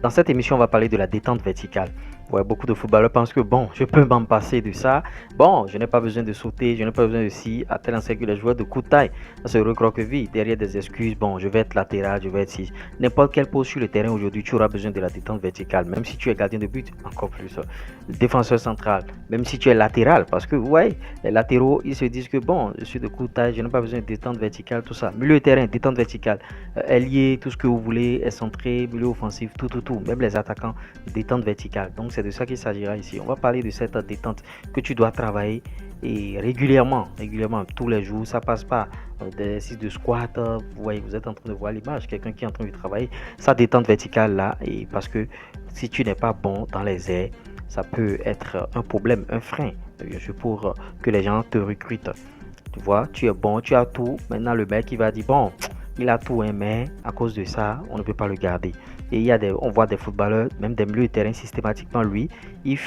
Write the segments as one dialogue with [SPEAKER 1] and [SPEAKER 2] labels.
[SPEAKER 1] Dans cette émission, on va parler de la détente verticale. Ouais, beaucoup de footballeurs pensent que bon, je peux m'en passer de ça. Bon, je n'ai pas besoin de sauter, je n'ai pas besoin de ci. À tel enseigne que les joueurs de coup de taille se recroquevillent derrière des excuses. Bon, je vais être latéral, je vais être ci. N'importe quel poste sur le terrain aujourd'hui, tu auras besoin de la détente verticale. Même si tu es gardien de but, encore plus. Défenseur central, même si tu es latéral. Parce que, ouais, les latéraux, ils se disent que bon, je suis de coup de taille, je n'ai pas besoin de détente verticale, tout ça. Milieu de terrain, détente verticale. Ailier, tout ce que vous voulez, excentré, milieu offensif, tout. Même les attaquants, détente verticale. Donc, c'est de ça qu'il s'agira ici. On va parler de cette détente que tu dois travailler et régulièrement, tous les jours. Ça passe pas des exercices de squat. Vous voyez, vous êtes en train de voir l'image, quelqu'un qui est en train de travailler sa détente verticale là. Et parce que si tu n'es pas bon dans les airs, ça peut être un problème, un frein, bien sûr, pour que les gens te recrutent. Tu vois, tu es bon, tu as tout. Maintenant, le mec, il va dire, bon, il a tout, hein, mais à cause de ça, on ne peut pas le garder. Et on voit des footballeurs, même des milieux de terrain, systématiquement, lui, il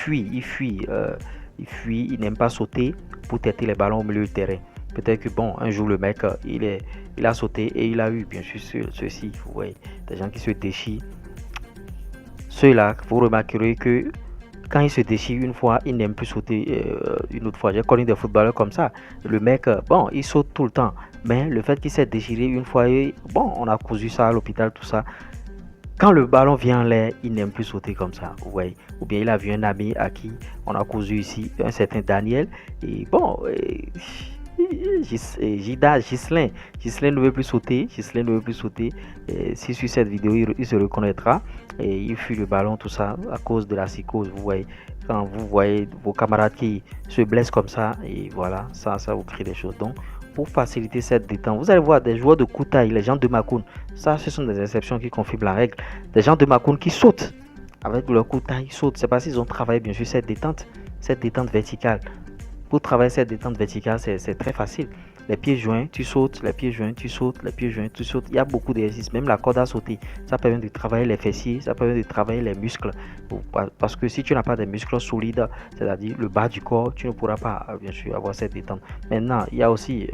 [SPEAKER 1] n'aime pas sauter pour têter les ballons au milieu de terrain. Peut-être que, bon, un jour, le mec, il a sauté et il a eu, bien sûr, ceci, vous voyez, des gens qui se déchirent. Ceux-là, vous remarquerez que quand il se déchire une fois, il n'aime plus sauter une autre fois. J'ai connu des footballeurs comme ça. Le mec, bon, il saute tout le temps. Mais le fait qu'il s'est déchiré une fois, bon, on a cousu ça à l'hôpital, tout ça. Quand le ballon vient en l'air, il n'aime plus sauter comme ça. Ouais. Ou bien il a vu un ami à qui on a cousu ici, un certain Daniel. Et bon, Gislain ne veut plus sauter. Gislain ne veut plus sauter. Si sur cette vidéo, il se reconnaîtra. Et il fuit le ballon, tout ça, à cause de la psychose. Vous voyez, quand vous voyez vos camarades qui se blessent comme ça, et voilà, ça vous crée des choses. Donc, pour faciliter cette détente, vous allez voir des joueurs de coup taille, les gens de Makoun. Ça, ce sont des exceptions qui confirment la règle. Des gens de Makoun qui sautent avec leur coup taille, ils sautent. C'est parce qu'ils ont travaillé bien sûr cette détente verticale. Pour travailler cette détente verticale, c'est très facile. Les pieds joints, tu sautes, les pieds joints, tu sautes, les pieds joints, tu sautes. Il y a beaucoup d'exercices, même la corde à sauter. Ça permet de travailler les fessiers, ça permet de travailler les muscles. Parce que si tu n'as pas de muscles solides, c'est-à-dire le bas du corps, tu ne pourras pas, bien sûr, avoir cette détente. Maintenant, il y a aussi,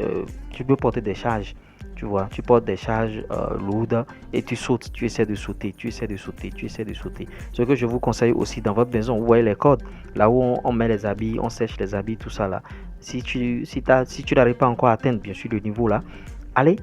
[SPEAKER 1] tu peux porter des charges. Tu vois, tu portes des charges lourdes et tu sautes, tu essaies de sauter, tu essaies de sauter, tu essaies de sauter. Ce que je vous conseille aussi dans votre maison, vous voyez les cordes, là où on met les habits, on sèche les habits, tout ça là. Si tu n'arrives pas encore à atteindre bien sûr le niveau là, allez,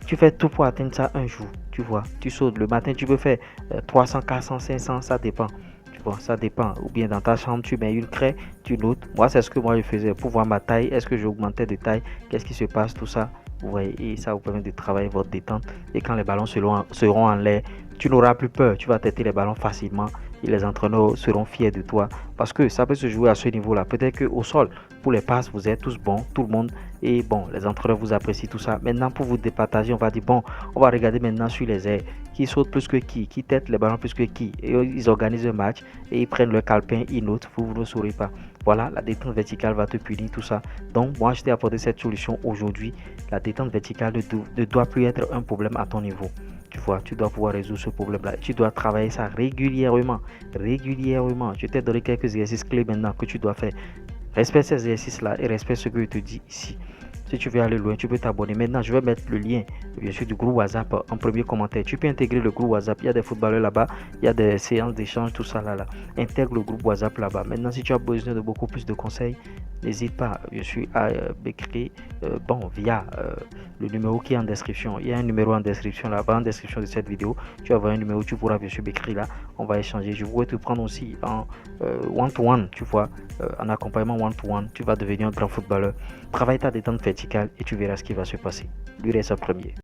[SPEAKER 1] tu fais tout pour atteindre ça un jour. Tu vois, tu sautes le matin, tu peux faire 300, 400, 500, ça dépend. Tu vois, ça dépend. Ou bien dans ta chambre, tu mets une craie, tu notes. Moi, c'est ce que moi je faisais pour voir ma taille. Est-ce que j'augmentais de taille? Qu'est-ce qui se passe? Tout ça. Vous voyez, et ça vous permet de travailler votre détente. Et quand les ballons seront en l'air, tu n'auras plus peur. Tu vas têter les ballons facilement et les entraîneurs seront fiers de toi. Parce que ça peut se jouer à ce niveau-là. Peut-être qu'au sol, pour les passes, vous êtes tous bons, tout le monde. Et bon, les entraîneurs vous apprécient tout ça. Maintenant, pour vous départager, on va dire, bon, on va regarder maintenant sur les airs. Qui saute plus que qui tête les ballons plus que qui. Et ils organisent un match et ils prennent le calepin, ils notent, vous ne saurez pas. Voilà, la détente verticale va te punir, tout ça. Donc, moi, je t'ai apporté cette solution aujourd'hui. La détente verticale ne doit plus être un problème à ton niveau. Tu vois, tu dois pouvoir résoudre ce problème-là. Tu dois travailler ça régulièrement. Régulièrement. Je t'ai donné quelques exercices clés maintenant que tu dois faire. Respecte ces exercices-là et respecte ce que je te dis ici. Si tu veux aller loin, tu peux t'abonner. Maintenant, je vais mettre le lien, bien sûr, du groupe WhatsApp en premier commentaire. Tu peux intégrer le groupe WhatsApp. Il y a des footballeurs là-bas, il y a des séances d'échange, tout ça là. Intègre le groupe WhatsApp là-bas. Maintenant, si tu as besoin de beaucoup plus de conseils, n'hésite pas, bien sûr, à m'écrire via le numéro qui est en description. Il y a un numéro en description là-bas, en description de cette vidéo. Tu vas avoir un numéro, tu pourras bien sûr m'écrire là. On va échanger. Je voudrais te prendre aussi en one-to-one, tu vois, en accompagnement one-to-one. Tu vas devenir un grand footballeur. Travaille ta détente verticale et tu verras ce qui va se passer. Lui reste en premier.